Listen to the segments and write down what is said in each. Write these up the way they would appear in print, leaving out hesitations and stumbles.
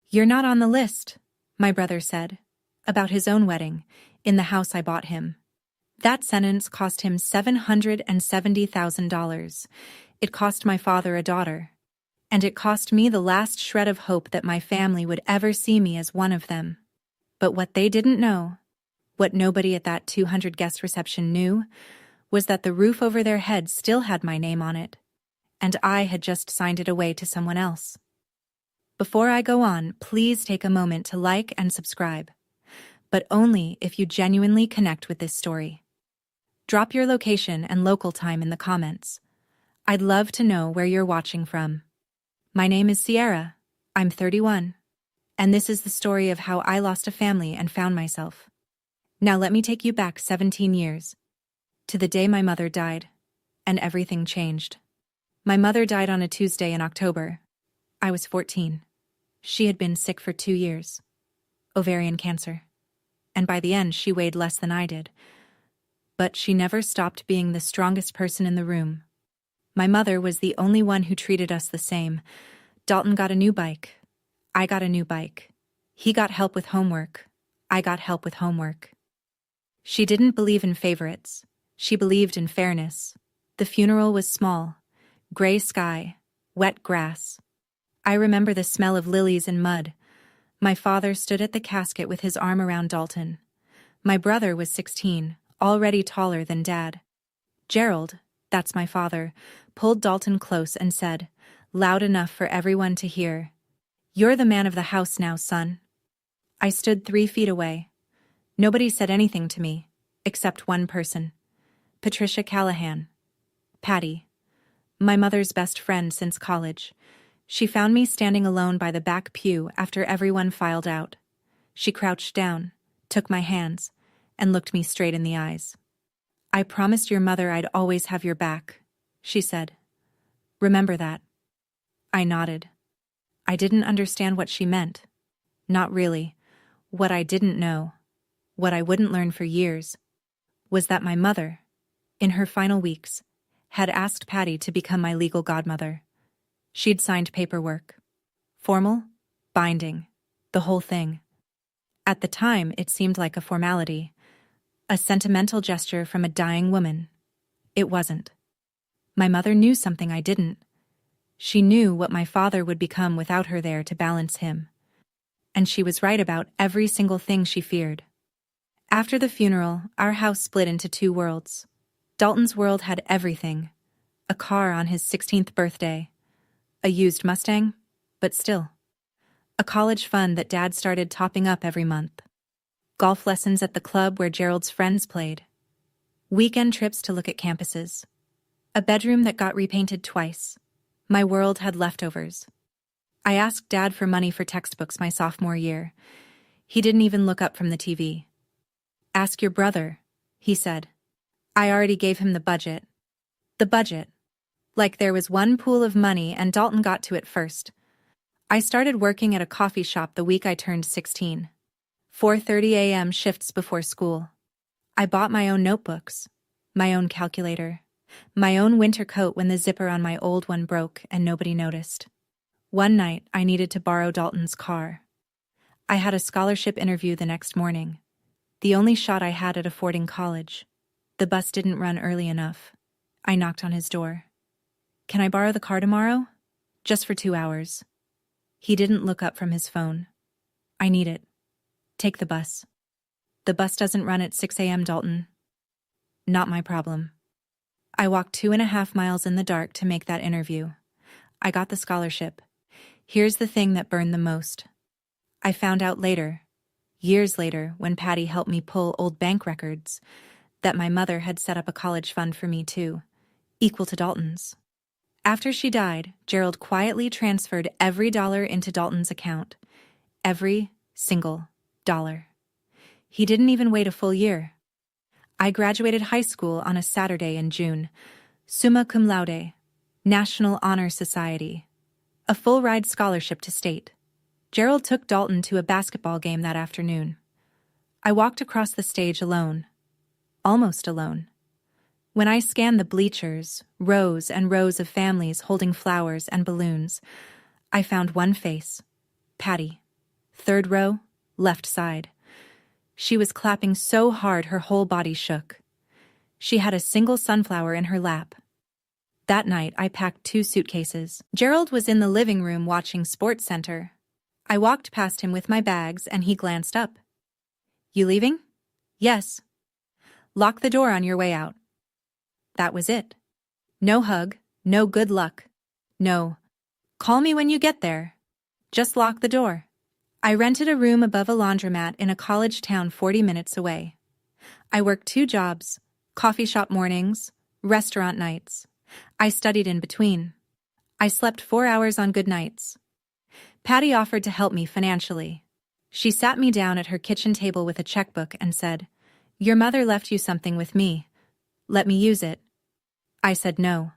"You're not on the list," my brother said, about his own wedding, in the house I bought him. That sentence cost him $770,000. It cost my father a daughter. And it cost me the last shred of hope that my family would ever see me as one of them. But what they didn't know, what nobody at that 200-guest reception knew, was that the roof over their heads still had my name on it, and I had just signed it away to someone else. Before I go on, please take a moment to like and subscribe, but only if you genuinely connect with this story. Drop your location and local time in the comments. I'd love to know where you're watching from. My name is Sierra. I'm 31. And this is the story of how I lost a family and found myself. Now let me take you back 17 years, to the day my mother died, and everything changed. My mother died on a Tuesday in October. I was 14. She had been sick for 2 years. Ovarian cancer. And by the end, she weighed less than I did. But she never stopped being the strongest person in the room. My mother was the only one who treated us the same. Dalton got a new bike. I got a new bike. He got help with homework. I got help with homework. She didn't believe in favorites. She believed in fairness. The funeral was small. Gray sky. Wet grass. I remember the smell of lilies and mud. My father stood at the casket with his arm around Dalton. My brother was 16, already taller than Dad. Gerald, that's my father, pulled Dalton close and said, loud enough for everyone to hear, "You're the man of the house now, son." I stood 3 feet away. Nobody said anything to me, except one person. Patricia Callahan. Patty. My mother's best friend since college. She found me standing alone by the back pew after everyone filed out. She crouched down, took my hands, and looked me straight in the eyes. "I promised your mother I'd always have your back," she said. "Remember that." I nodded. I didn't understand what she meant. Not really. What I didn't know, what I wouldn't learn for years, was that my mother, in her final weeks, had asked Patty to become my legal godmother. She'd signed paperwork. Formal, binding, the whole thing. At the time, it seemed like a formality. A sentimental gesture from a dying woman. It wasn't. My mother knew something I didn't. She knew what my father would become without her there to balance him. And she was right about every single thing she feared. After the funeral, our house split into 2 worlds. Dalton's world had everything. A car on his 16th birthday. A used Mustang, but still. A college fund that Dad started topping up every month. Golf lessons at the club where Gerald's friends played. Weekend trips to look at campuses. A bedroom that got repainted twice. My world had leftovers. I asked Dad for money for textbooks my sophomore year. He didn't even look up from the TV. "Ask your brother," he said. I already gave him the budget. The budget. Like there was one pool of money and Dalton got to it first. I started working at a coffee shop the week I turned 16. 4:30 a.m. shifts before school. I bought my own notebooks, my own calculator, my own winter coat when the zipper on my old one broke and nobody noticed. One night, I needed to borrow Dalton's car. I had a scholarship interview the next morning, the only shot I had at affording college. The bus didn't run early enough. I knocked on his door. "Can I borrow the car tomorrow? Just for 2 hours." He didn't look up from his phone. "I need it. Take the bus." "The bus doesn't run at 6 a.m., Dalton." Not my problem. I walked 2.5 miles in the dark to make that interview. I got the scholarship. Here's the thing that burned the most. I found out later, years later, when Patty helped me pull old bank records, that my mother had set up a college fund for me too, equal to Dalton's. After she died, Gerald quietly transferred every dollar into Dalton's account. Every single dollar. He didn't even wait a full year. I graduated high school on a Saturday in June. Summa cum laude. National Honor Society. A full-ride scholarship to state. Gerald took Dalton to a basketball game that afternoon. I walked across the stage alone. Almost alone. When I scanned the bleachers, rows and rows of families holding flowers and balloons, I found one face. Patty. Third row, left side. She was clapping so hard her whole body shook. She had a single sunflower in her lap. That night, I packed 2 suitcases. Gerald was in the living room watching Sports Center. I walked past him with my bags and he glanced up. "You leaving?" "Yes." "Lock the door on your way out." That was it. No hug, no good luck. No, "Call me when you get there." Just lock the door. I rented a room above a laundromat in a college town 40 minutes away. I worked 2 jobs, coffee shop mornings, restaurant nights. I studied in between. I slept 4 hours on good nights. Patty offered to help me financially. She sat me down at her kitchen table with a checkbook and said, "Your mother left you something with me. Let me use it." I said no.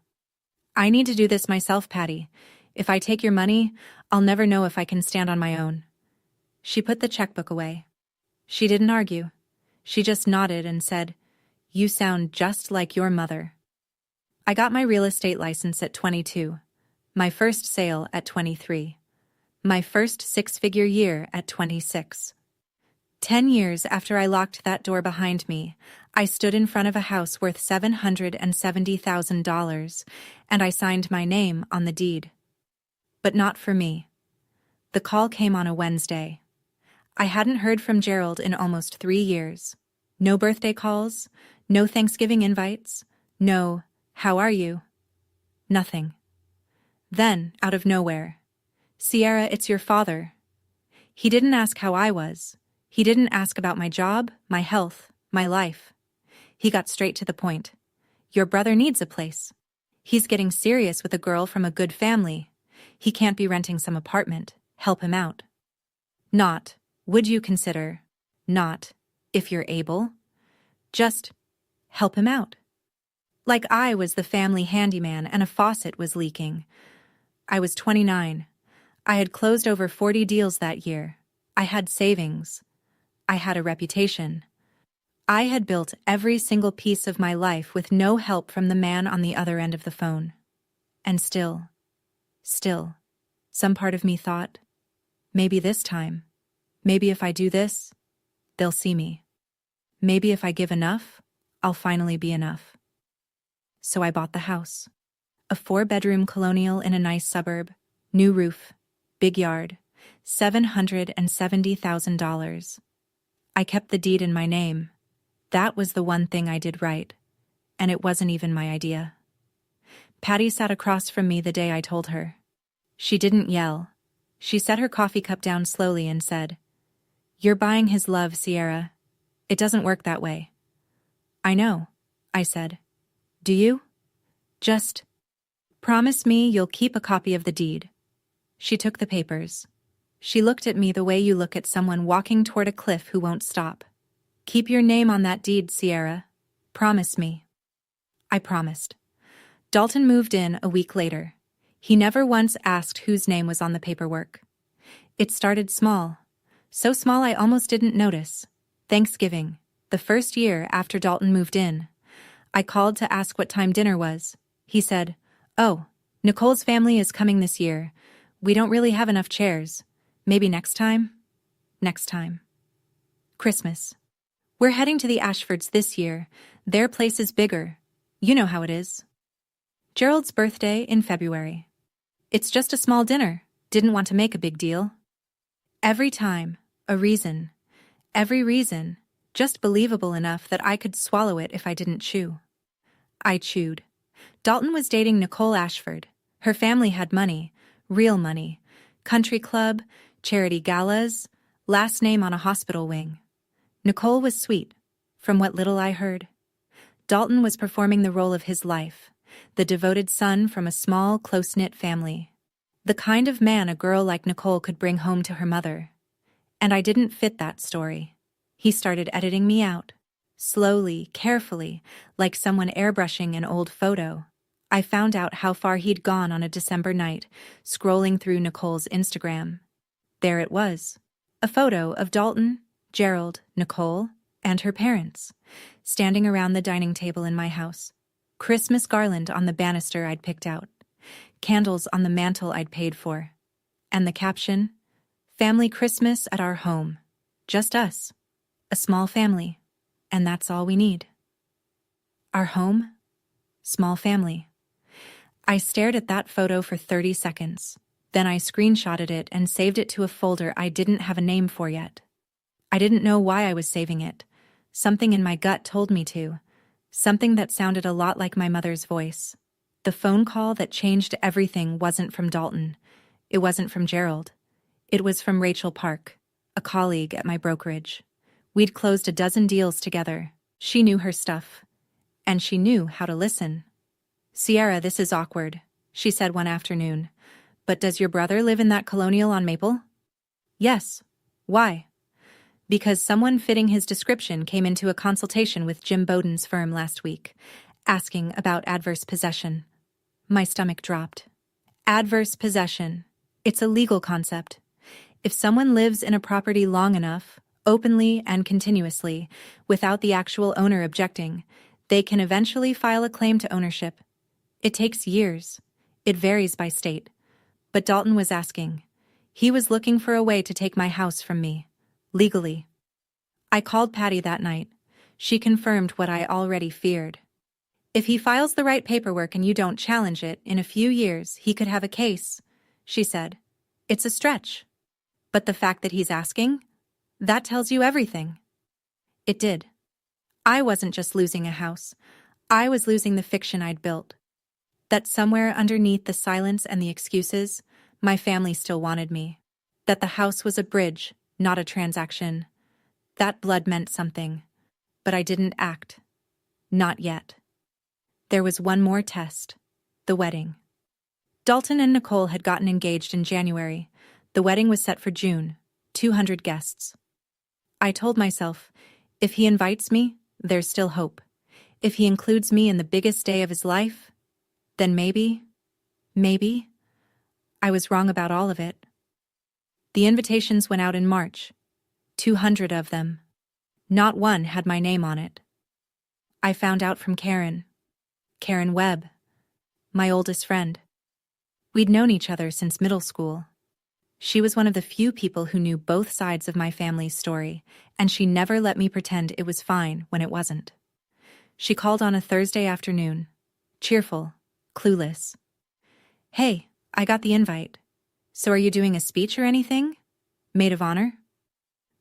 "I need to do this myself, Patty. If I take your money, I'll never know if I can stand on my own." She put the checkbook away. She didn't argue. She just nodded and said, "You sound just like your mother." I got my real estate license at 22, my first sale at 23, my first 6-figure year at 26. 10 years after I locked that door behind me, I stood in front of a house worth $770,000, and I signed my name on the deed. But not for me. The call came on a Wednesday. I hadn't heard from Gerald in almost 3 years. No birthday calls, no Thanksgiving invites, no, "How are you?" Nothing. Then, out of nowhere, "Sierra, it's your father." He didn't ask how I was. He didn't ask about my job, my health, my life. He got straight to the point. "Your brother needs a place. He's getting serious with a girl from a good family. He can't be renting some apartment. Help him out." Not, "Would you consider?" Not, "If you're able." Just, "Help him out." Like I was the family handyman and a faucet was leaking. I was 29. I had closed over 40 deals that year. I had savings. I had a reputation. I had built every single piece of my life with no help from the man on the other end of the phone. And still, some part of me thought, maybe this time, maybe if I do this, they'll see me. Maybe if I give enough, I'll finally be enough. So I bought the house. A 4-bedroom colonial in a nice suburb, new roof, big yard, $770,000. I kept the deed in my name. That was the one thing I did right, and it wasn't even my idea. Patty sat across from me the day I told her. She didn't yell. She set her coffee cup down slowly and said, "You're buying his love, Sierra. It doesn't work that way." "I know," I said. "Do you? Just promise me you'll keep a copy of the deed." She took the papers. She looked at me the way you look at someone walking toward a cliff who won't stop. "Keep your name on that deed, Sierra. Promise me." I promised. Dalton moved in a week later. He never once asked whose name was on the paperwork. It started small. So small I almost didn't notice. Thanksgiving, the first year after Dalton moved in. I called to ask what time dinner was. He said, "Oh, Nicole's family is coming this year. We don't really have enough chairs. Maybe next time?" Next time. Christmas. "We're heading to the Ashfords this year. Their place is bigger. You know how it is." Gerald's birthday in February. "It's just a small dinner. Didn't want to make a big deal." Every time, a reason. Every reason, just believable enough that I could swallow it if I didn't chew. I chewed. Dalton was dating Nicole Ashford. Her family had money, real money, country club, charity galas, last name on a hospital wing. Nicole was sweet, from what little I heard. Dalton was performing the role of his life, the devoted son from a small, close-knit family. The kind of man a girl like Nicole could bring home to her mother. And I didn't fit that story. He started editing me out. Slowly, carefully, like someone airbrushing an old photo. I found out how far he'd gone on a December night, scrolling through Nicole's Instagram. There it was. A photo of Dalton, Gerald, Nicole, and her parents, standing around the dining table in my house. Christmas garland on the banister I'd picked out. Candles on the mantle I'd paid for. And the caption, Family Christmas at our home. Just us. A small family. And that's all we need. Our home? Small family. I stared at that photo for 30 seconds. Then I screenshotted it and saved it to a folder I didn't have a name for yet. I didn't know why I was saving it. Something in my gut told me to. Something that sounded a lot like my mother's voice. The phone call that changed everything wasn't from Dalton. It wasn't from Gerald. It was from Rachel Park, a colleague at my brokerage. We'd closed a dozen deals together. She knew her stuff. And she knew how to listen. "Sierra, this is awkward," she said one afternoon. "But does your brother live in that colonial on Maple?" "Yes." "Why?" "Because someone fitting his description came into a consultation with Jim Bowden's firm last week, asking about adverse possession." My stomach dropped. Adverse possession. It's a legal concept. If someone lives in a property long enough, openly and continuously, without the actual owner objecting, they can eventually file a claim to ownership. It takes years. It varies by state. But Dalton was asking. He was looking for a way to take my house from me. Legally. I called Patty that night. She confirmed what I already feared. "If he files the right paperwork and you don't challenge it, in a few years he could have a case," she said. "It's a stretch. But the fact that he's asking? That tells you everything." It did. I wasn't just losing a house. I was losing the fiction I'd built. That somewhere underneath the silence and the excuses, my family still wanted me. That the house was a bridge, not a transaction. That blood meant something. But I didn't act. Not yet. There was one more test. The wedding. Dalton and Nicole had gotten engaged in January. The wedding was set for June. 200 guests. I told myself, if he invites me, there's still hope. If he includes me in the biggest day of his life, then maybe. I was wrong about all of it. The invitations went out in March. 200 of them. Not one had my name on it. I found out from Karen Webb, my oldest friend. We'd known each other since middle school. She was one of the few people who knew both sides of my family's story, and she never let me pretend it was fine when it wasn't. She called on a Thursday afternoon. Cheerful, clueless. "Hey, I got the invite. So are you doing a speech or anything? Maid of honor?"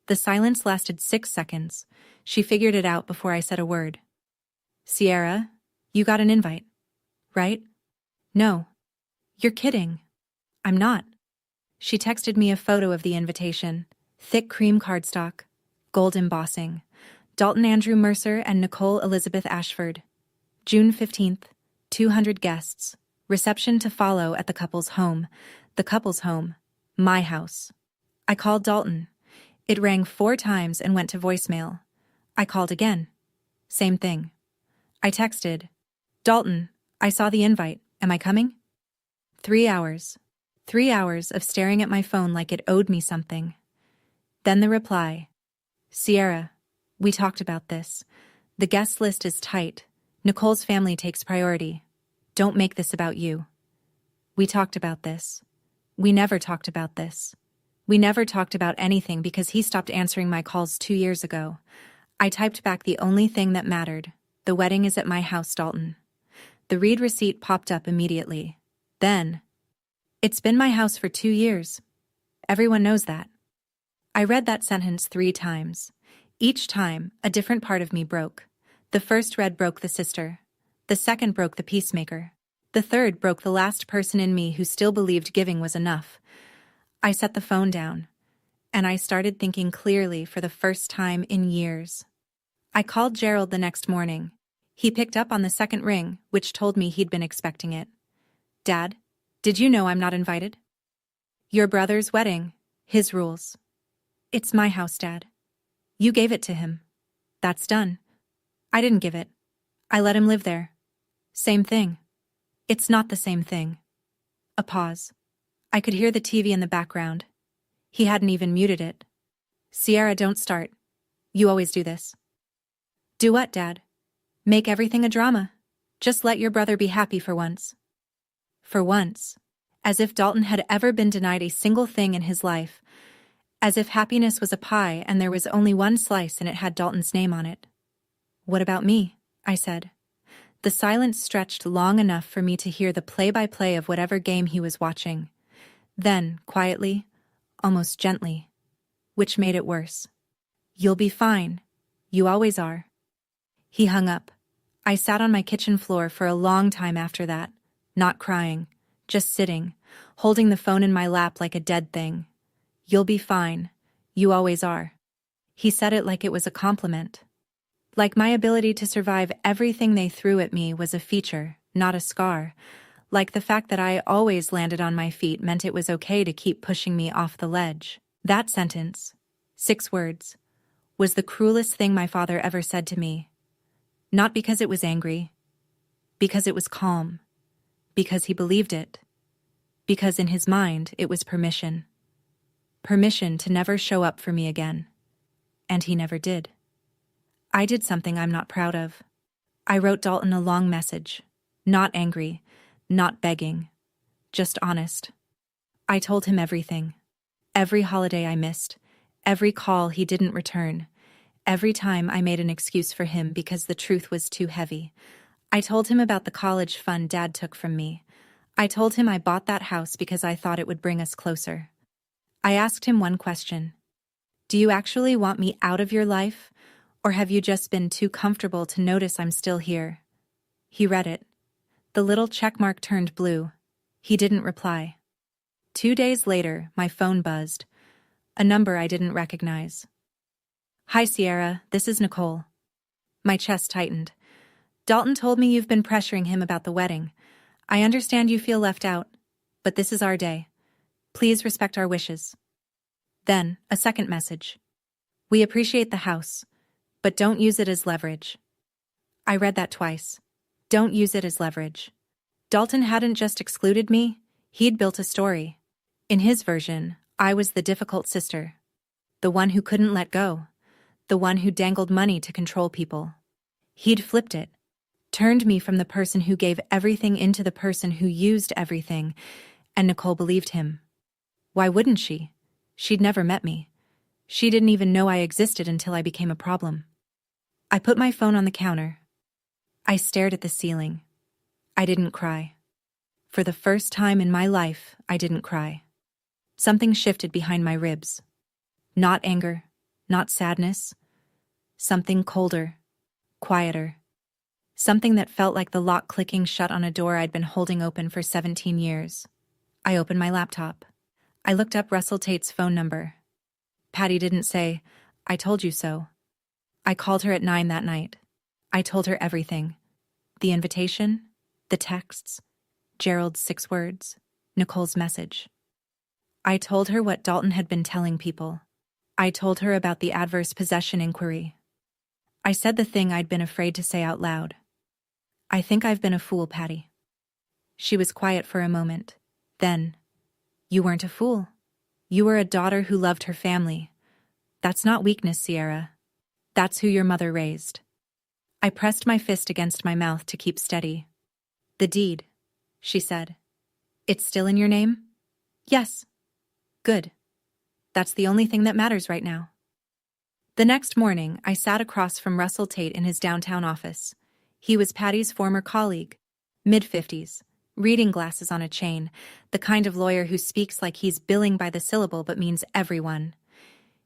The silence lasted 6 seconds. She figured it out before I said a word. "Sierra, you got an invite, right?" "No." "You're kidding." "I'm not." She texted me a photo of the invitation. Thick cream cardstock. Gold embossing. Dalton Andrew Mercer and Nicole Elizabeth Ashford. June 15th. 200 guests. Reception to follow at the couple's home. The couple's home. My house. I called Dalton. It rang 4 times and went to voicemail. I called again. Same thing. I texted, "Dalton, I saw the invite. Am I coming?" 3 hours. 3 hours of staring at my phone like it owed me something. Then the reply. "Sierra, we talked about this. The guest list is tight. Nicole's family takes priority. Don't make this about you. We talked about this. We never talked about this. We never talked about anything because he stopped answering my calls 2 years ago." I typed back the only thing that mattered. "The wedding is at my house, Dalton." The read receipt popped up immediately. Then, "It's been my house for 2 years. Everyone knows that." I read that sentence 3 times. Each time, a different part of me broke. The first read broke the sister. The second broke the peacemaker. The third broke the last person in me who still believed giving was enough. I set the phone down, and I started thinking clearly for the first time in years. I called Gerald the next morning. He picked up on the second ring, which told me he'd been expecting it. "Dad, did you know I'm not invited?" "Your brother's wedding. His rules." "It's my house, Dad. You gave it to him. That's done." "I didn't give it. I let him live there." "Same thing." "It's not the same thing." A pause. I could hear the TV in the background. He hadn't even muted it. "Sierra, don't start. You always do this." "Do what, Dad?" "Make everything a drama. Just let your brother be happy for once." For once. As if Dalton had ever been denied a single thing in his life. as if happiness was a pie and there was only one slice and it had Dalton's name on it. "What about me?" I said. The silence stretched long enough for me to hear the play-by-play of whatever game he was watching. Then, quietly, almost gently, which made it worse. "You'll be fine. You always are." He hung up. I sat on my kitchen floor for a long time after that, not crying, just sitting, holding the phone in my lap like a dead thing. "You'll be fine. You always are." He said it like it was a compliment. Like my ability to survive everything they threw at me was a feature, not a scar. Like the fact that I always landed on my feet meant it was okay to keep pushing me off the ledge. That sentence, 6 words, was the cruelest thing my father ever said to me. Not because it was angry, because it was calm, because he believed it, because in his mind it was permission. Permission to never show up for me again. And he never did. I did something I'm not proud of. I wrote Dalton a long message. Not angry, not begging, just honest. I told him everything. Every holiday I missed, every call he didn't return, every time I made an excuse for him because the truth was too heavy. I told him about the college fund Dad took from me. I told him I bought that house because I thought it would bring us closer. I asked him one question. "Do you actually want me out of your life, or have you just been too comfortable to notice I'm still here?" He read it. The little checkmark turned blue. He didn't reply. 2 days later, my phone buzzed. A number I didn't recognize. "Hi, Sierra, this is Nicole." My chest tightened. "Dalton told me you've been pressuring him about the wedding. I understand you feel left out, but this is our day. Please respect our wishes." Then, a second message. "We appreciate the house, but don't use it as leverage." I read that twice. Don't use it as leverage. Dalton hadn't just excluded me, he'd built a story. In his version, I was the difficult sister. The one who couldn't let go. The one who dangled money to control people. He'd flipped it. Turned me from the person who gave everything into the person who used everything, and Nicole believed him. Why wouldn't she? She'd never met me. She didn't even know I existed until I became a problem. I put my phone on the counter. I stared at the ceiling. I didn't cry. For the first time in my life, I didn't cry. Something shifted behind my ribs. Not anger, not sadness. Something colder, quieter. Something that felt like the lock clicking shut on a door I'd been holding open for 17 years. I opened my laptop. I looked up Russell Tate's phone number. Patty didn't say, "I told you so." I called her at 9 that night. I told her everything. The invitation, the texts, Gerald's 6 words, Nicole's message. I told her what Dalton had been telling people. I told her about the adverse possession inquiry. I said the thing I'd been afraid to say out loud. "I think I've been a fool, Patty." She was quiet for a moment. Then, "You weren't a fool. You were a daughter who loved her family. That's not weakness, Sierra. That's who your mother raised." I pressed my fist against my mouth to keep steady. "The deed," she said. "It's still in your name?" "Yes." "Good. That's the only thing that matters right now." The next morning, I sat across from Russell Tate in his downtown office. He was Patty's former colleague, mid-50s, reading glasses on a chain, the kind of lawyer who speaks like he's billing by the syllable but means everyone.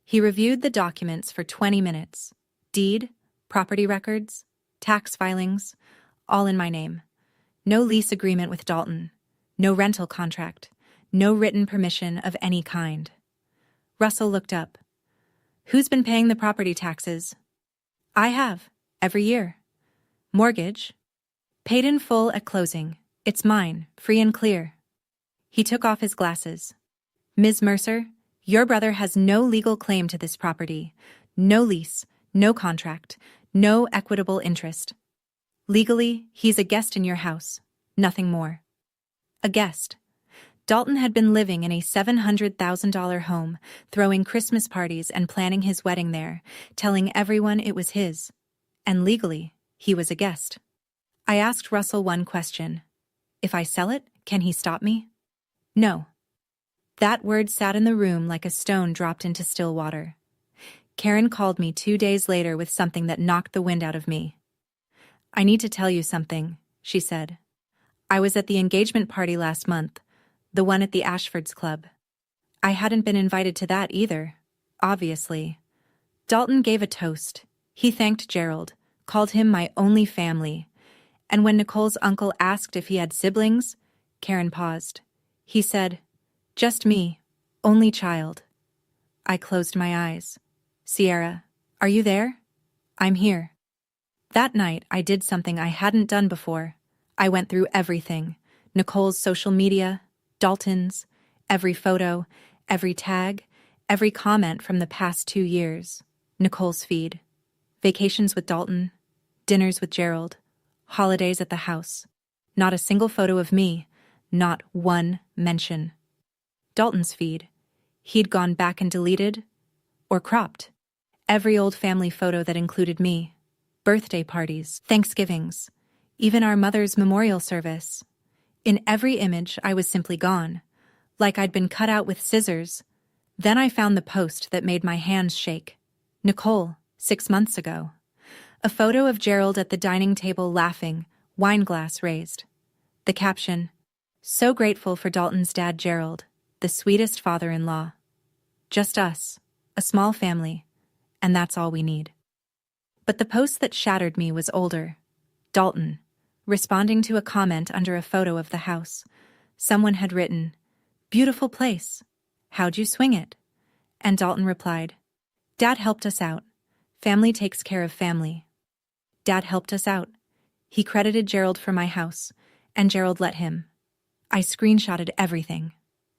He reviewed the documents for 20 minutes. Deed, property records, tax filings, all in my name. No lease agreement with Dalton. No rental contract. No written permission of any kind. Russell looked up. "Who's been paying the property taxes?" "I have, every year." "Mortgage?" "Paid in full at closing. It's mine, free and clear." He took off his glasses. "Ms. Mercer, your brother has no legal claim to this property. No lease, no contract, no equitable interest. Legally, he's a guest in your house, nothing more." A guest. Dalton had been living in a $700,000 home, throwing Christmas parties and planning his wedding there, telling everyone it was his. And legally, he was a guest. I asked Russell one question. "If I sell it, can he stop me?" "No." That word sat in the room like a stone dropped into still water. Karen called me 2 days later with something that knocked the wind out of me. "I need to tell you something," she said. "I was at the engagement party last month, the one at the Ashfords Club. I hadn't been invited to that either, obviously. Dalton gave a toast. He thanked Gerald, called him my only family. And when Nicole's uncle asked if he had siblings, Karen paused. He said, 'Just me, only child.' I closed my eyes. 'Sierra, are you there?' 'I'm here.' That night, I did something I hadn't done before. I went through everything. Nicole's social media, Dalton's, every photo, every tag, every comment from the past 2 years. Nicole's feed. Vacations with Dalton, dinners with Gerald, holidays at the house. Not a single photo of me, not one mention. Dalton's feed. He'd gone back and deleted, or cropped, every old family photo that included me. Birthday parties, Thanksgivings, even our mother's memorial service. In every image, I was simply gone, like I'd been cut out with scissors. Then I found the post that made my hands shake. Nicole, 6 months ago. A photo of Gerald at the dining table laughing, wine glass raised. The caption, "So grateful for Dalton's dad Gerald, the sweetest father-in-law. Just us, a small family, and that's all we need." But the post that shattered me was older. Dalton, responding to a comment under a photo of the house. Someone had written, "Beautiful place. How'd you swing it?" And Dalton replied, "Dad helped us out. Family takes care of family." Dad helped us out. He credited Gerald for my house, and Gerald let him. I screenshotted everything,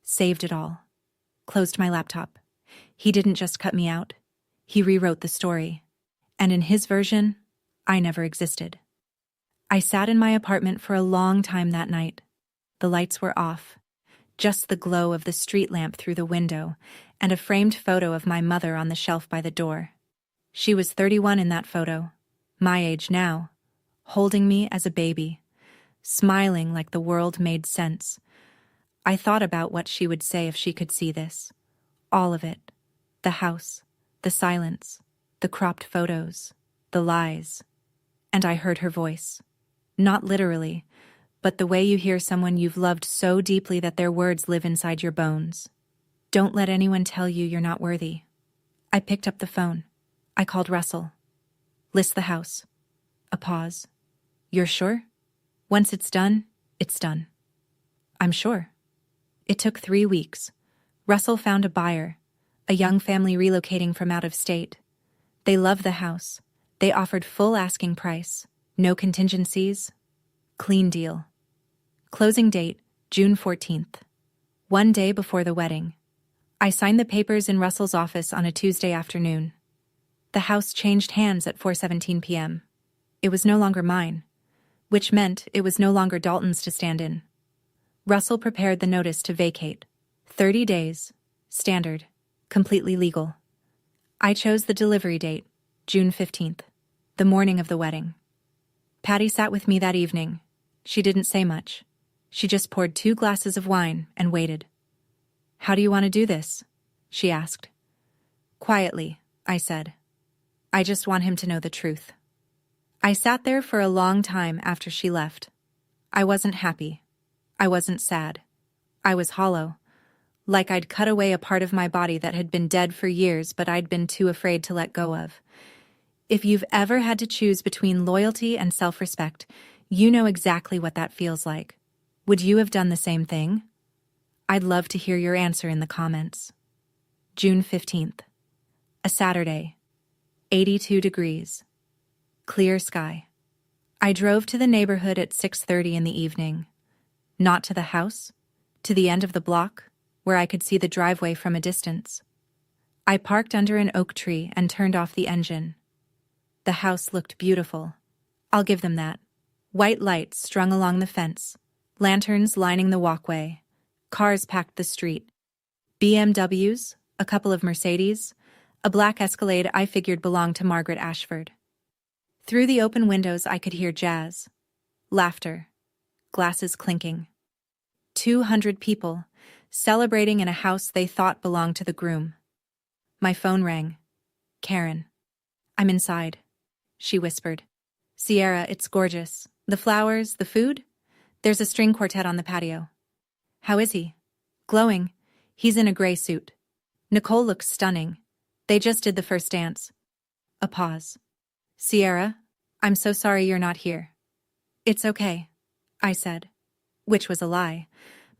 saved it all, closed my laptop. He didn't just cut me out. He rewrote the story. And in his version, I never existed. I sat in my apartment for a long time that night. The lights were off. Just the glow of the street lamp through the window, and a framed photo of my mother on the shelf by the door. She was 31 in that photo, my age now, holding me as a baby, smiling like the world made sense. I thought about what she would say if she could see this. All of it. The house, the silence, the cropped photos, the lies. And I heard her voice. Not literally, but the way you hear someone you've loved so deeply that their words live inside your bones. "Don't let anyone tell you you're not worthy." I picked up the phone. I called Russell. "List the house." A pause. "You're sure?" "Once it's done, it's done." "I'm sure." It took 3 weeks. Russell found a buyer, a young family relocating from out of state. They loved the house. They offered full asking price, no contingencies. Clean deal. Closing date, June 14th. 1 day before the wedding. I signed the papers in Russell's office on a Tuesday afternoon. The house changed hands at 4:17 p.m. It was no longer mine, which meant it was no longer Dalton's to stand in. Russell prepared the notice to vacate. 30 days. Standard. Completely legal. I chose the delivery date, June 15th, the morning of the wedding. Patty sat with me that evening. She didn't say much. She just poured 2 glasses of wine and waited. "How do you want to do this?" she asked. "Quietly," I said. "I just want him to know the truth." I sat there for a long time after she left. I wasn't happy. I wasn't sad. I was hollow, like I'd cut away a part of my body that had been dead for years but I'd been too afraid to let go of. If you've ever had to choose between loyalty and self-respect, you know exactly what that feels like. Would you have done the same thing? I'd love to hear your answer in the comments. June 15th. A Saturday. 82 degrees. Clear sky. I drove to the neighborhood at 6:30 in the evening. Not to the house, to the end of the block, where I could see the driveway from a distance. I parked under an oak tree and turned off the engine. The house looked beautiful. I'll give them that. White lights strung along the fence, lanterns lining the walkway, cars packed the street. BMWs, a couple of Mercedes, a black Escalade I figured belonged to Margaret Ashford. Through the open windows I could hear jazz, laughter, glasses clinking. 200 people, celebrating in a house they thought belonged to the groom. My phone rang. Karen. I'm inside, she whispered. Sierra, it's gorgeous. The flowers, the food? There's a string quartet on the patio. How is he? Glowing. He's in a gray suit. Nicole looks stunning. They just did the first dance. A pause. Sierra, I'm so sorry you're not here. It's okay, I said, which was a lie,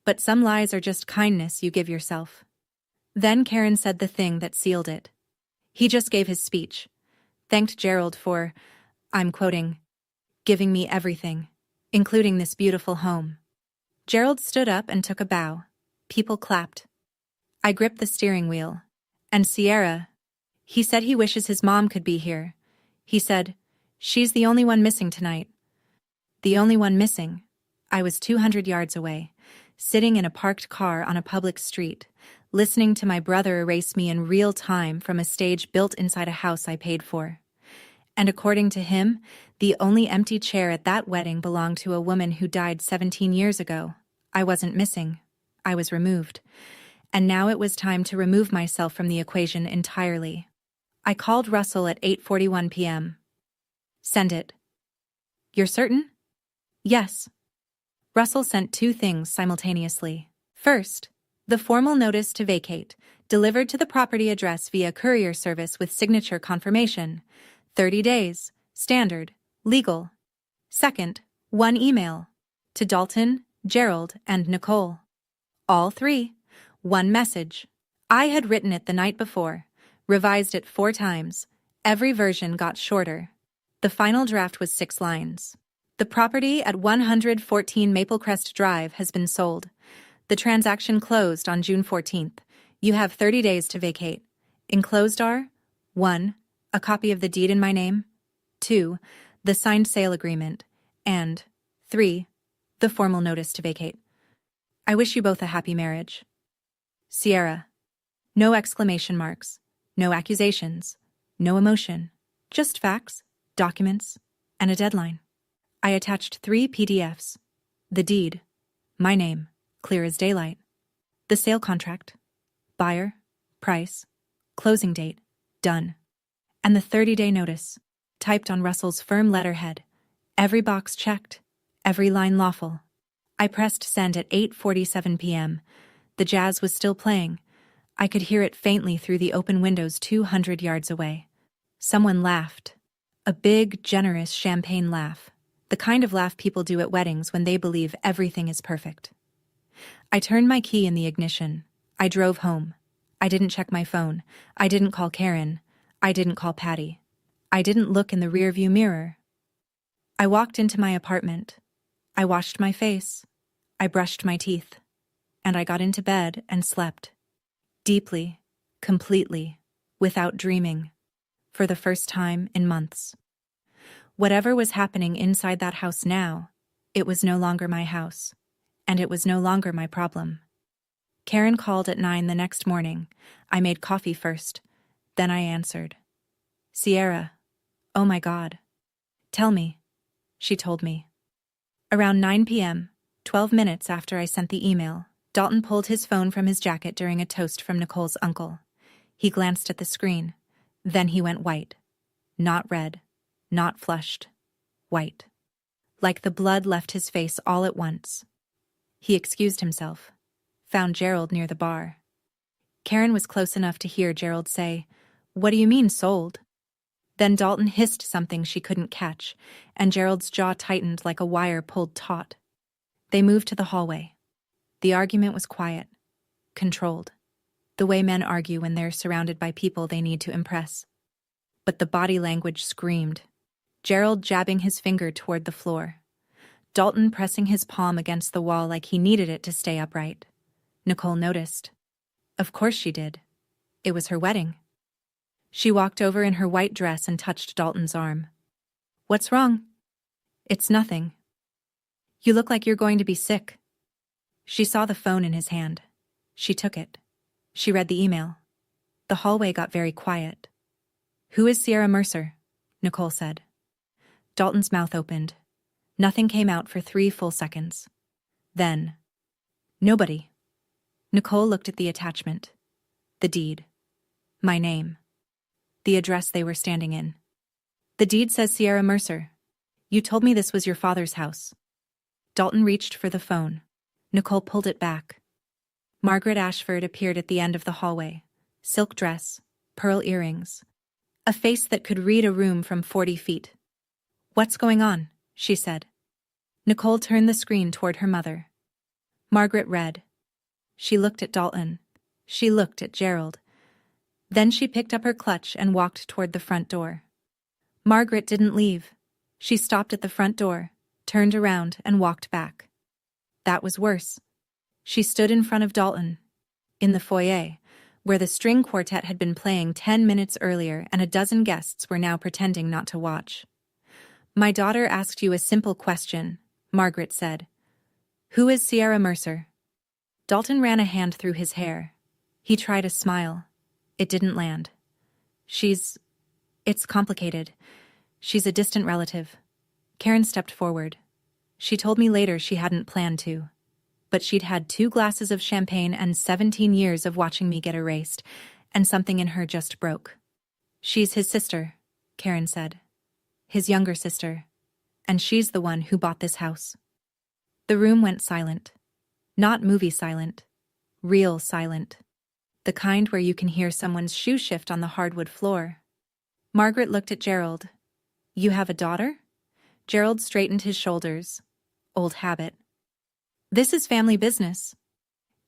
but some lies are just kindness you give yourself. Then Karen said the thing that sealed it. He just gave his speech, thanked Gerald for, I'm quoting, giving me everything, including this beautiful home. Gerald stood up and took a bow. People clapped. I gripped the steering wheel. And Sierra, he said he wishes his mom could be here. He said, she's the only one missing tonight. The only one missing. I was 200 yards away, sitting in a parked car on a public street, listening to my brother erase me in real time from a stage built inside a house I paid for. And according to him, the only empty chair at that wedding belonged to a woman who died 17 years ago. I wasn't missing. I was removed. And now it was time to remove myself from the equation entirely. I called Russell at 8:41 p.m. Send it. You're certain? Yes. Russell sent two things simultaneously. First, the formal notice to vacate, delivered to the property address via courier service with signature confirmation. 30 days, standard, legal. Second, one email. To Dalton, Gerald, and Nicole. All three. One message. I had written it the night before, revised it 4 times. Every version got shorter. The final draft was 6 lines. The property at 114 Maplecrest Drive has been sold. The transaction closed on June 14th. You have 30 days to vacate. Enclosed are 1. A copy of the deed in my name. 2. The signed sale agreement. And 3. The formal notice to vacate. I wish you both a happy marriage. Sierra. No exclamation marks. No accusations. No emotion. Just facts, documents, and a deadline. I attached 3 PDFs. The deed. My name. Clear as daylight. The sale contract. Buyer. Price. Closing date. Done. And the 30-day notice. Typed on Russell's firm letterhead. Every box checked. Every line lawful. I pressed send at 8:47 p.m. The jazz was still playing. I could hear it faintly through the open windows 200 yards away. Someone laughed. A big, generous champagne laugh. The kind of laugh people do at weddings when they believe everything is perfect. I turned my key in the ignition. I drove home. I didn't check my phone. I didn't call Karen. I didn't call Patty. I didn't look in the rearview mirror. I walked into my apartment. I washed my face. I brushed my teeth. And I got into bed and slept. Deeply, completely, without dreaming. For the first time in months. Whatever was happening inside that house now, it was no longer my house. And it was no longer my problem. Karen called at 9 the next morning. I made coffee first. Then I answered. Sierra. Oh my God. Tell me. She told me. Around 9 p.m., 12 minutes after I sent the email, Dalton pulled his phone from his jacket during a toast from Nicole's uncle. He glanced at the screen. Then he went white. Not red. Not flushed. White. Like the blood left his face all at once. He excused himself. Found Gerald near the bar. Karen was close enough to hear Gerald say, "What do you mean, sold?" Then Dalton hissed something she couldn't catch, and Gerald's jaw tightened like a wire pulled taut. They moved to the hallway. The argument was quiet, controlled, the way men argue when they're surrounded by people they need to impress. But the body language screamed. Gerald jabbing his finger toward the floor. Dalton pressing his palm against the wall like he needed it to stay upright. Nicole noticed. Of course she did. It was her wedding. She walked over in her white dress and touched Dalton's arm. What's wrong? It's nothing. You look like you're going to be sick. She saw the phone in his hand. She took it. She read the email. The hallway got very quiet. Who is Sierra Mercer? Nicole said. Dalton's mouth opened. Nothing came out for 3 full seconds. Then, nobody. Nicole looked at the attachment. The deed. My name. The address they were standing in. The deed says Sierra Mercer. You told me this was your father's house. Dalton reached for the phone. Nicole pulled it back. Margaret Ashford appeared at the end of the hallway. Silk dress, pearl earrings. A face that could read a room from 40 feet. What's going on? She said. Nicole turned the screen toward her mother. Margaret read. She looked at Dalton. She looked at Gerald. Then she picked up her clutch and walked toward the front door. Margaret didn't leave. She stopped at the front door, turned around, and walked back. That was worse. She stood in front of Dalton. In the foyer, where the string quartet had been playing 10 minutes earlier and a dozen guests were now pretending not to watch. My daughter asked you a simple question, Margaret said. Who is Sierra Mercer? Dalton ran a hand through his hair. He tried a smile. It didn't land. It's complicated. She's a distant relative. Karen stepped forward. She told me later she hadn't planned to. But she'd had 2 glasses of champagne and 17 years of watching me get erased, and something in her just broke. She's his sister, Karen said. His younger sister. And she's the one who bought this house. The room went silent. Not movie silent. Real silent. The kind where you can hear someone's shoe shift on the hardwood floor. Margaret looked at Gerald. You have a daughter? Gerald straightened his shoulders. Old habit. This is family business.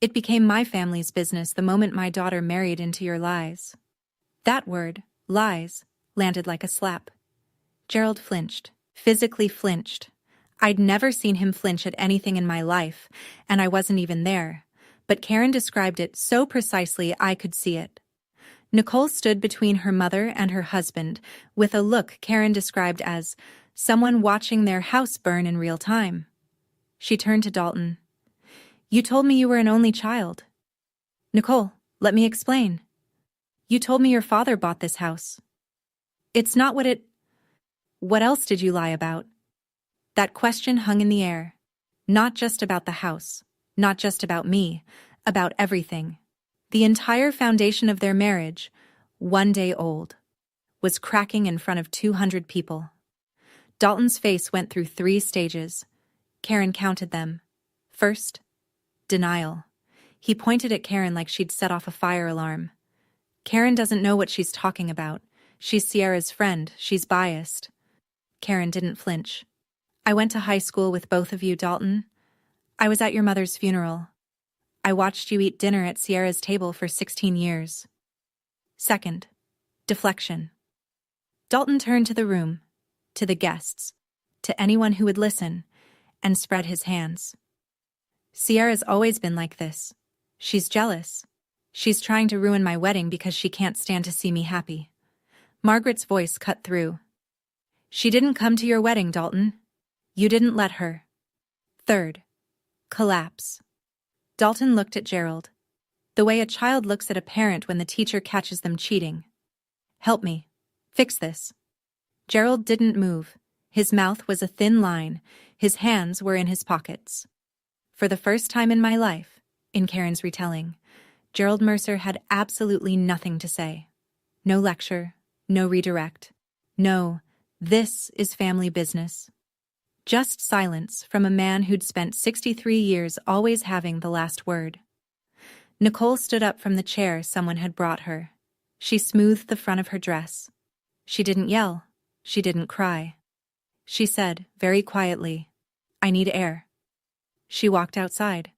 It became my family's business the moment my daughter married into your lies. That word, lies, landed like a slap. Gerald flinched, physically flinched. I'd never seen him flinch at anything in my life, and I wasn't even there. But Karen described it so precisely I could see it. Nicole stood between her mother and her husband, with a look Karen described as someone watching their house burn in real time. She turned to Dalton. You told me you were an only child. Nicole, let me explain. You told me your father bought this house. It's not What else did you lie about? That question hung in the air. Not just about the house. Not just about me. About everything. The entire foundation of their marriage, 1 day old, was cracking in front of 200 people. Dalton's face went through 3 stages. Karen counted them. First, denial. He pointed at Karen like she'd set off a fire alarm. Karen doesn't know what she's talking about. She's Sierra's friend. She's biased. Karen didn't flinch. I went to high school with both of you, Dalton. I was at your mother's funeral. I watched you eat dinner at Sierra's table for 16 years. Second, deflection. Dalton turned to the room, to the guests, to anyone who would listen, and spread his hands. Sierra's always been like this. She's jealous. She's trying to ruin my wedding because she can't stand to see me happy. Margaret's voice cut through. She didn't come to your wedding, Dalton. You didn't let her. Third, collapse. Dalton looked at Gerald. The way a child looks at a parent when the teacher catches them cheating. Help me. Fix this. Gerald didn't move. His mouth was a thin line. His hands were in his pockets. For the first time in my life, in Karen's retelling, Gerald Mercer had absolutely nothing to say. No lecture, no redirect. No, this is family business. Just silence from a man who'd spent 63 years always having the last word. Nicole stood up from the chair someone had brought her. She smoothed the front of her dress. She didn't yell. She didn't cry. She said, very quietly, I need air. She walked outside.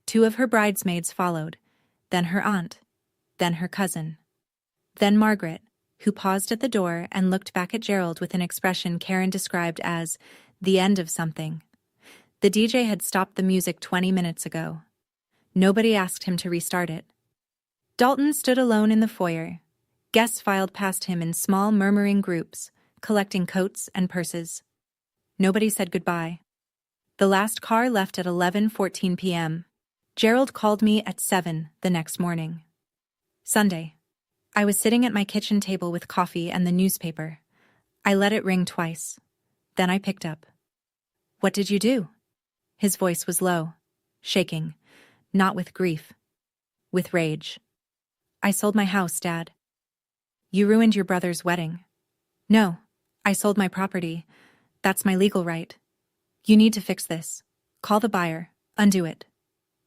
2 of her bridesmaids followed, then her aunt, then her cousin. Then Margaret, who paused at the door and looked back at Gerald with an expression Karen described as the end of something. The DJ had stopped the music 20 minutes ago. Nobody asked him to restart it. Dalton stood alone in the foyer. Guests filed past him in small murmuring groups, collecting coats and purses. Nobody said goodbye. The last car left at 11:14 p.m. Gerald called me at 7 the next morning. Sunday. I was sitting at my kitchen table with coffee and the newspaper. I let it ring twice. Then I picked up. What did you do? His voice was low, shaking, not with grief. with rage. I sold my house, Dad. You ruined your brother's wedding. No, I sold my property. That's my legal right. You need to fix this. Call the buyer. Undo it.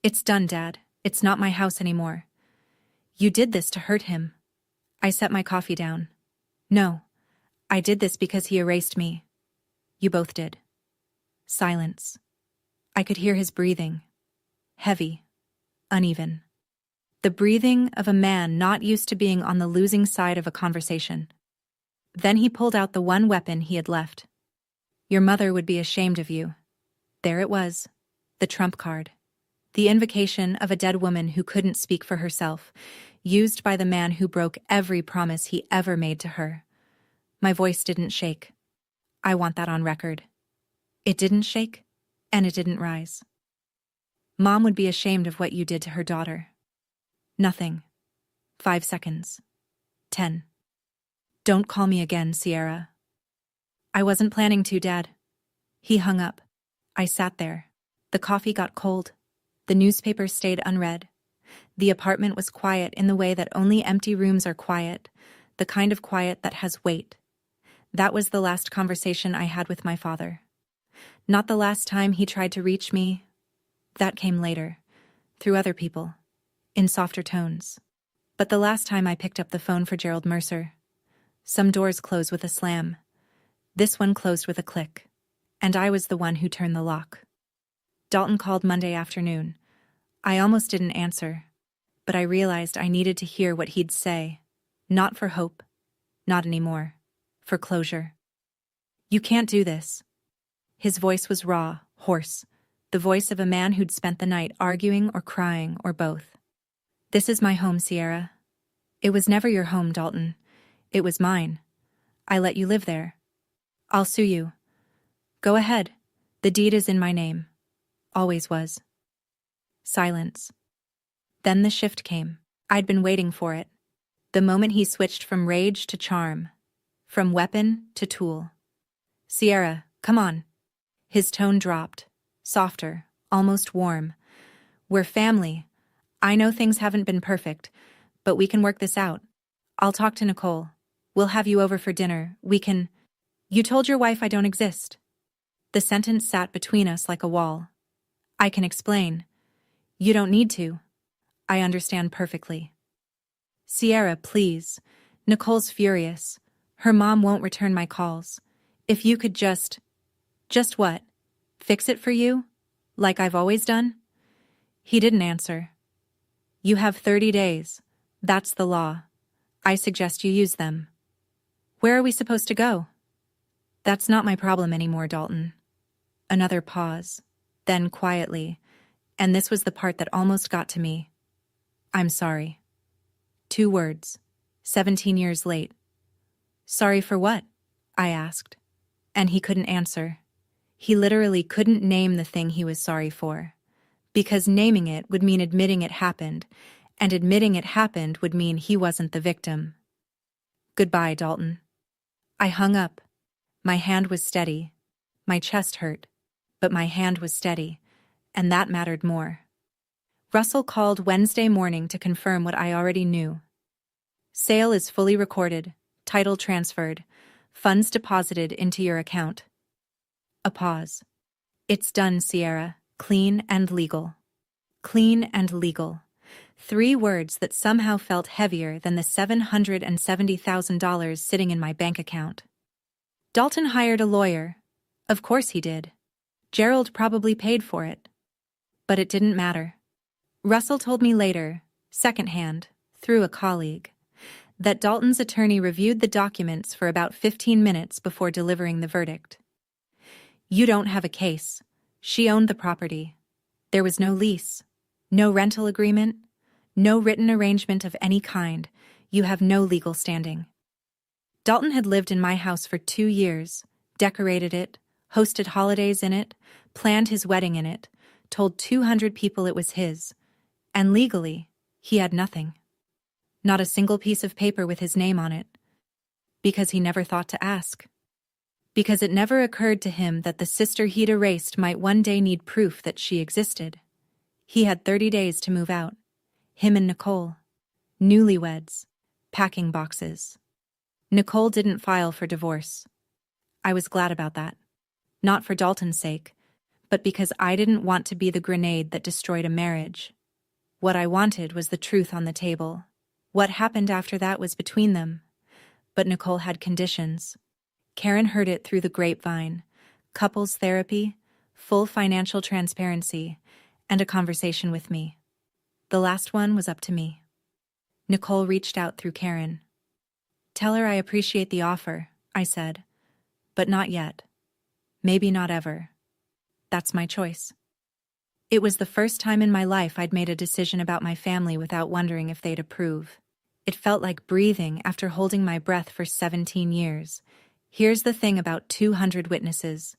It's done, Dad. It's not my house anymore. You did this to hurt him. I set my coffee down. No, I did this because he erased me. You both did. Silence. I could hear his breathing. Heavy. Uneven. The breathing of a man not used to being on the losing side of a conversation. Then he pulled out the one weapon he had left. Your mother would be ashamed of you. There it was. The trump card. The invocation of a dead woman who couldn't speak for herself, used by the man who broke every promise he ever made to her. My voice didn't shake. I want that on record. It didn't shake, and it didn't rise. Mom would be ashamed of what you did to her daughter. Nothing. 5 seconds. 10. Don't call me again, Sierra. I wasn't planning to, Dad. He hung up. I sat there. The coffee got cold. The newspaper stayed unread. The apartment was quiet in the way that only empty rooms are quiet, the kind of quiet that has weight. That was the last conversation I had with my father. Not the last time he tried to reach me. That came later, through other people, in softer tones. But the last time I picked up the phone for Gerald Mercer. Some doors close with a slam. This one closed with a click. And I was the one who turned the lock. Dalton called Monday afternoon. I almost didn't answer, but I realized I needed to hear what he'd say. Not for hope. Not anymore. For closure. You can't do this. His voice was raw, hoarse, the voice of a man who'd spent the night arguing or crying or both. This is my home, Sierra. It was never your home, Dalton. It was mine. I let you live there. I'll sue you. Go ahead. The deed is in my name. Always was. Silence. Then the shift came. I'd been waiting for it. The moment he switched from rage to charm. From weapon to tool. Sierra, come on. His tone dropped. Softer, almost warm. We're family. I know things haven't been perfect, but we can work this out. I'll talk to Nicole. We'll have you over for dinner. We can... You told your wife I don't exist. The sentence sat between us like a wall. I can explain. You don't need to. I understand perfectly. Sierra, please. Nicole's furious. Her mom won't return my calls. If you could just... Just what? Fix it for you? Like I've always done? He didn't answer. You have 30 days. That's the law. I suggest you use them. Where are we supposed to go? That's not my problem anymore, Dalton. Another pause. Then quietly, and this was the part that almost got to me. I'm sorry. 2 words. 17 years late. Sorry for what? I asked. And he couldn't answer. He literally couldn't name the thing he was sorry for. Because naming it would mean admitting it happened, and admitting it happened would mean he wasn't the victim. Goodbye, Dalton. I hung up. My hand was steady. My chest hurt. But my hand was steady, and that mattered more. Russell called Wednesday morning to confirm what I already knew. Sale is fully recorded, title transferred, funds deposited into your account. A pause. It's done, Sierra. Clean and legal. Clean and legal. 3 words that somehow felt heavier than the $770,000 sitting in my bank account. Dalton hired a lawyer. Of course he did. Gerald probably paid for it. But it didn't matter. Russell told me later, secondhand, through a colleague, that Dalton's attorney reviewed the documents for about 15 minutes before delivering the verdict. You don't have a case. She owned the property. There was no lease, no rental agreement, no written arrangement of any kind. You have no legal standing. Dalton had lived in my house for 2 years, decorated it, hosted holidays in it, planned his wedding in it, told 200 people it was his, and legally, he had nothing. Not a single piece of paper with his name on it. Because he never thought to ask. Because it never occurred to him that the sister he'd erased might one day need proof that she existed. He had 30 days to move out. Him and Nicole. Newlyweds. Packing boxes. Nicole didn't file for divorce. I was glad about that. Not for Dalton's sake, but because I didn't want to be the grenade that destroyed a marriage. What I wanted was the truth on the table. What happened after that was between them. But Nicole had conditions. Karen heard it through the grapevine. Couples therapy, full financial transparency, and a conversation with me. The last one was up to me. Nicole reached out through Karen. "Tell her I appreciate the offer," I said. "But not yet. Maybe not ever. That's my choice." It was the first time in my life I'd made a decision about my family without wondering if they'd approve. It felt like breathing after holding my breath for 17 years. Here's the thing about 200 witnesses.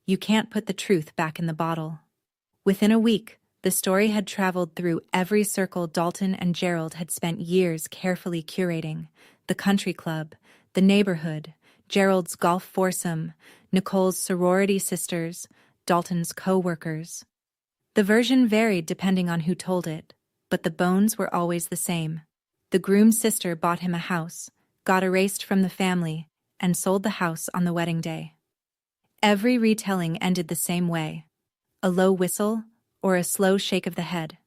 You can't put the truth back in the bottle. Within a week, the story had traveled through every circle Dalton and Gerald had spent years carefully curating. The country club, the neighborhood, Gerald's golf foursome, Nicole's sorority sisters, Dalton's co-workers. The version varied depending on who told it, but the bones were always the same. The groom's sister bought him a house, got erased from the family, and sold the house on the wedding day. Every retelling ended the same way: a low whistle or a slow shake of the head.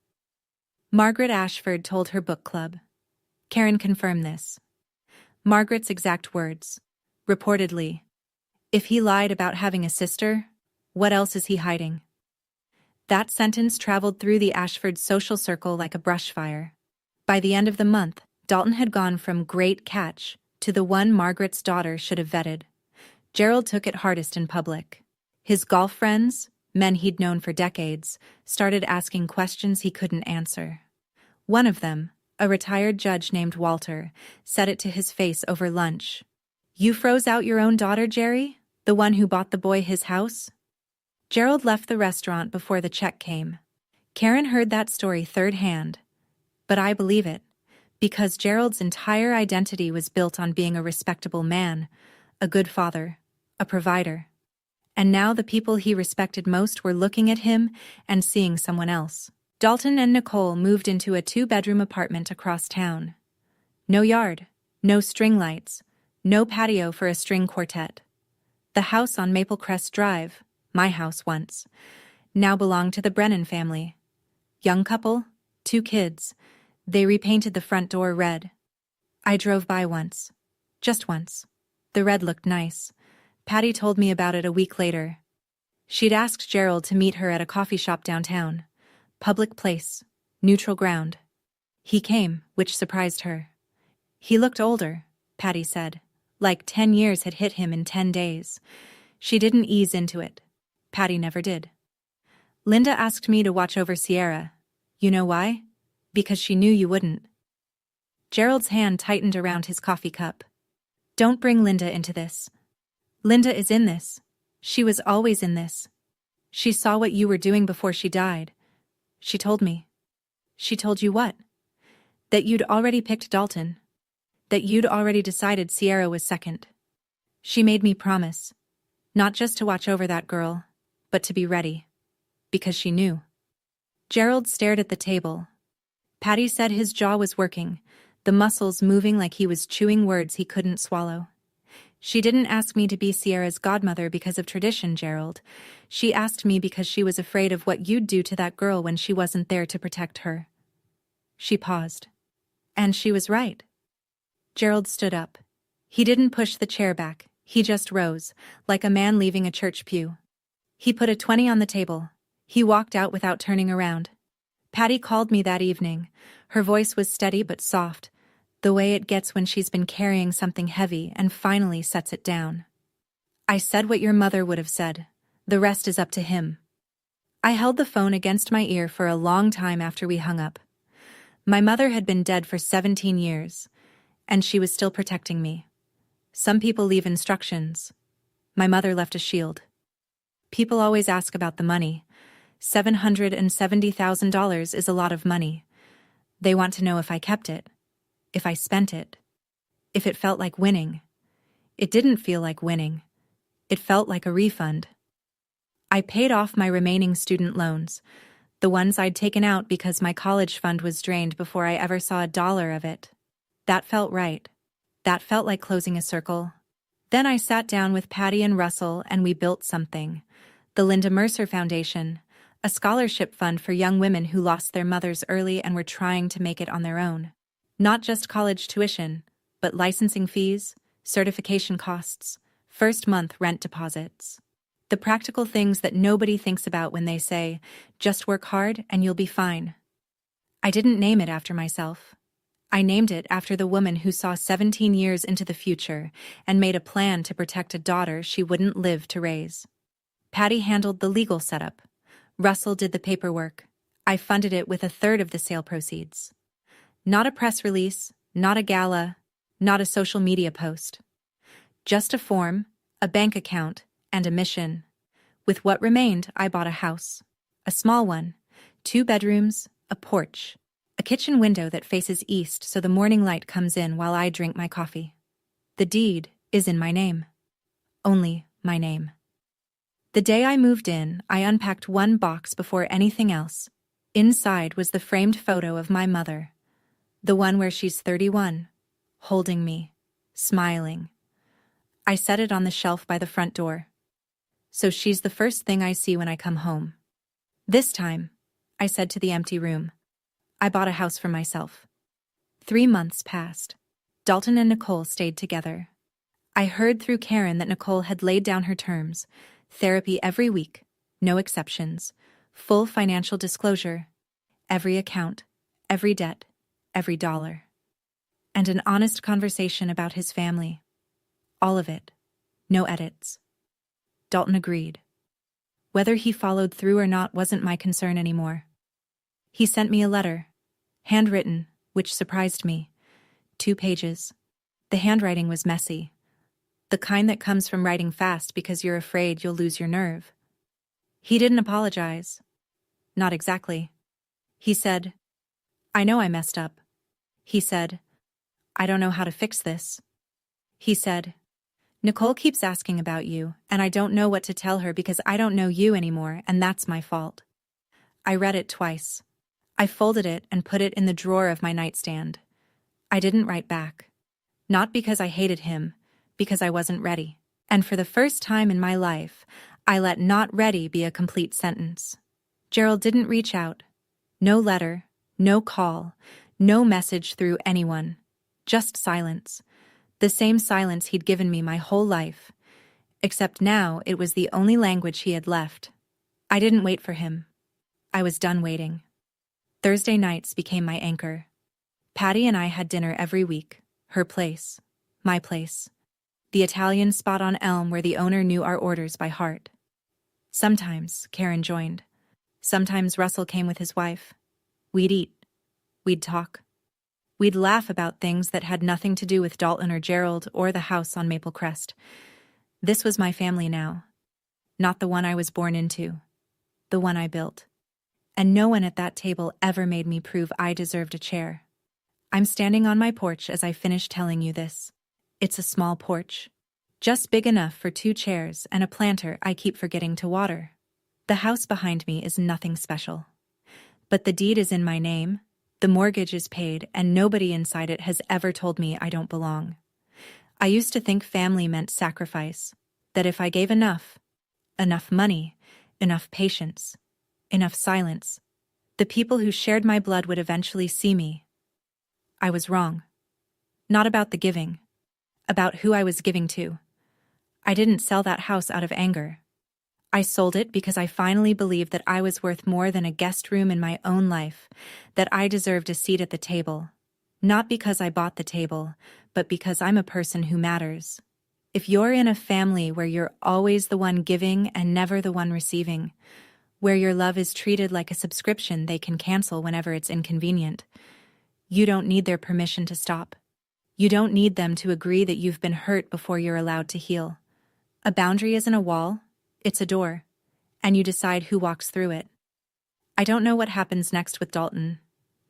Margaret Ashford told her book club. Karen confirmed this. Margaret's exact words. Reportedly, "If he lied about having a sister, what else is he hiding?" That sentence traveled through the Ashford social circle like a brush fire. By the end of the month, Dalton had gone from great catch to the one Margaret's daughter should have vetted. Gerald took it hardest in public. His golf friends, men he'd known for decades, started asking questions he couldn't answer. One of them, a retired judge named Walter, said it to his face over lunch. "You froze out your own daughter, Jerry? The one who bought the boy his house?" Gerald left the restaurant before the check came. Karen heard that story third hand. But I believe it, because Gerald's entire identity was built on being a respectable man, a good father, a provider. And now the people he respected most were looking at him and seeing someone else. Dalton and Nicole moved into a 2-bedroom apartment across town. No yard, no string lights, no patio for a string quartet. The house on Maple Crest Drive, my house once, now belonged to the Brennan family. Young couple, 2 kids. They repainted the front door red. I drove by once. Just once. The red looked nice. Patty told me about it a week later. She'd asked Gerald to meet her at a coffee shop downtown. Public place. Neutral ground. He came, which surprised her. He looked older, Patty said. Like 10 years had hit him in 10 days. She didn't ease into it. Patty never did. "Linda asked me to watch over Sierra. You know why? Because she knew you wouldn't." Gerald's hand tightened around his coffee cup. "Don't bring Linda into this. Linda is in this. She was always in this. She saw what you were doing before she died. She told me." "She told you what?" "That you'd already picked Dalton. That you'd already decided Sierra was second. She made me promise. Not just to watch over that girl, but to be ready. Because she knew." Gerald stared at the table. Patty said his jaw was working, the muscles moving like he was chewing words he couldn't swallow. "She didn't ask me to be Sierra's godmother because of tradition, Gerald. She asked me because she was afraid of what you'd do to that girl when she wasn't there to protect her." She paused. And she was right. Gerald stood up. He didn't push the chair back, he just rose, like a man leaving a church pew. He put a 20 on the table. He walked out without turning around. Patty called me that evening. Her voice was steady but soft, the way it gets when she's been carrying something heavy and finally sets it down. "I said what your mother would have said. The rest is up to him." I held the phone against my ear for a long time after we hung up. My mother had been dead for 17 years, and she was still protecting me. Some people leave instructions. My mother left a shield. People always ask about the money. $770,000 is a lot of money. They want to know if I kept it, if I spent it, if it felt like winning. It didn't feel like winning. It felt like a refund. I paid off my remaining student loans. The ones I'd taken out because my college fund was drained before I ever saw $1 of it. That felt right. That felt like closing a circle. Then I sat down with Patty and Russell and we built something. The Linda Mercer Foundation, a scholarship fund for young women who lost their mothers early and were trying to make it on their own. Not just college tuition, but licensing fees, certification costs, first-month rent deposits. The practical things that nobody thinks about when they say, just work hard and you'll be fine. I didn't name it after myself. I named it after the woman who saw 17 years into the future and made a plan to protect a daughter she wouldn't live to raise. Patty handled the legal setup. Russell did the paperwork. I funded it with 1/3 of the sale proceeds. Not a press release, not a gala, not a social media post. Just a form, a bank account, and a mission. With what remained, I bought a house. A small one, 2 bedrooms, a porch, a kitchen window that faces east so the morning light comes in while I drink my coffee. The deed is in my name. Only my name. The day I moved in, I unpacked one box before anything else. Inside was the framed photo of my mother. The one where she's 31, holding me, smiling. I set it on the shelf by the front door. So she's the first thing I see when I come home. This time, I said to the empty room, I bought a house for myself. 3 months passed. Dalton and Nicole stayed together. I heard through Karen that Nicole had laid down her terms, therapy every week, no exceptions, full financial disclosure, every account, every debt, every dollar. And an honest conversation about his family. All of it. No edits. Dalton agreed. Whether he followed through or not wasn't my concern anymore. He sent me a letter, handwritten, which surprised me. 2 pages. The handwriting was messy. The kind that comes from writing fast because you're afraid you'll lose your nerve. He didn't apologize. Not exactly. He said, I know I messed up. He said, I don't know how to fix this. He said, Nicole keeps asking about you, and I don't know what to tell her because I don't know you anymore, and that's my fault. I read it twice. I folded it and put it in the drawer of my nightstand. I didn't write back. Not because I hated him, because I wasn't ready. And for the first time in my life, I let not ready be a complete sentence. Gerald didn't reach out. No letter, no call, no message through anyone. Just silence. The same silence he'd given me my whole life. Except now it was the only language he had left. I didn't wait for him. I was done waiting. Thursday nights became my anchor. Patty and I had dinner every week. Her place. My place. The Italian spot on Elm where the owner knew our orders by heart. Sometimes Karen joined. Sometimes Russell came with his wife. We'd eat. We'd talk. We'd laugh about things that had nothing to do with Dalton or Gerald or the house on Maple Crest. This was my family now. Not the one I was born into. The one I built. And no one at that table ever made me prove I deserved a chair. I'm standing on my porch as I finish telling you this. It's a small porch. Just big enough for 2 chairs and a planter I keep forgetting to water. The house behind me is nothing special. But the deed is in my name. The mortgage is paid, and nobody inside it has ever told me I don't belong. I used to think family meant sacrifice, that if I gave enough money, enough patience, enough silence, the people who shared my blood would eventually see me. I was wrong. Not about the giving, about who I was giving to. I didn't sell that house out of anger. I sold it because I finally believed that I was worth more than a guest room in my own life, that I deserved a seat at the table. Not because I bought the table, but because I'm a person who matters. If you're in a family where you're always the one giving and never the one receiving, where your love is treated like a subscription they can cancel whenever it's inconvenient, you don't need their permission to stop. You don't need them to agree that you've been hurt before you're allowed to heal. A boundary isn't a wall. It's a door, and you decide who walks through it. I don't know what happens next with Dalton.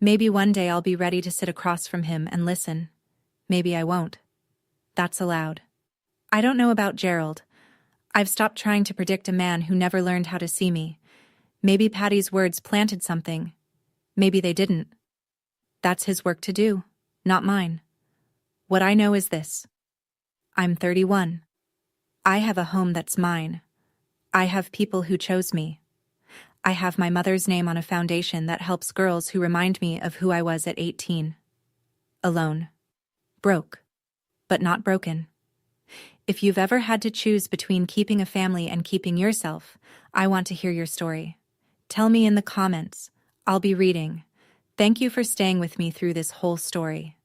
Maybe one day I'll be ready to sit across from him and listen. Maybe I won't. That's allowed. I don't know about Gerald. I've stopped trying to predict a man who never learned how to see me. Maybe Patty's words planted something. Maybe they didn't. That's his work to do, not mine. What I know is this. I'm 31. I have a home that's mine. I have people who chose me. I have my mother's name on a foundation that helps girls who remind me of who I was at 18. Alone. Broke. But not broken. If you've ever had to choose between keeping a family and keeping yourself, I want to hear your story. Tell me in the comments. I'll be reading. Thank you for staying with me through this whole story.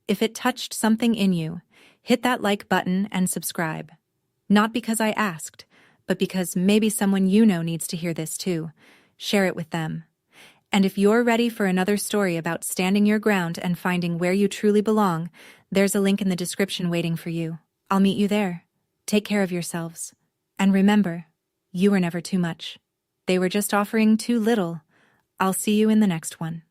If it touched something in you, hit that like button and subscribe. Not because I asked, but because maybe someone you know needs to hear this too. Share it with them. And if you're ready for another story about standing your ground and finding where you truly belong, there's a link in the description waiting for you. I'll meet you there. Take care of yourselves. And remember, you were never too much. They were just offering too little. I'll see you in the next one.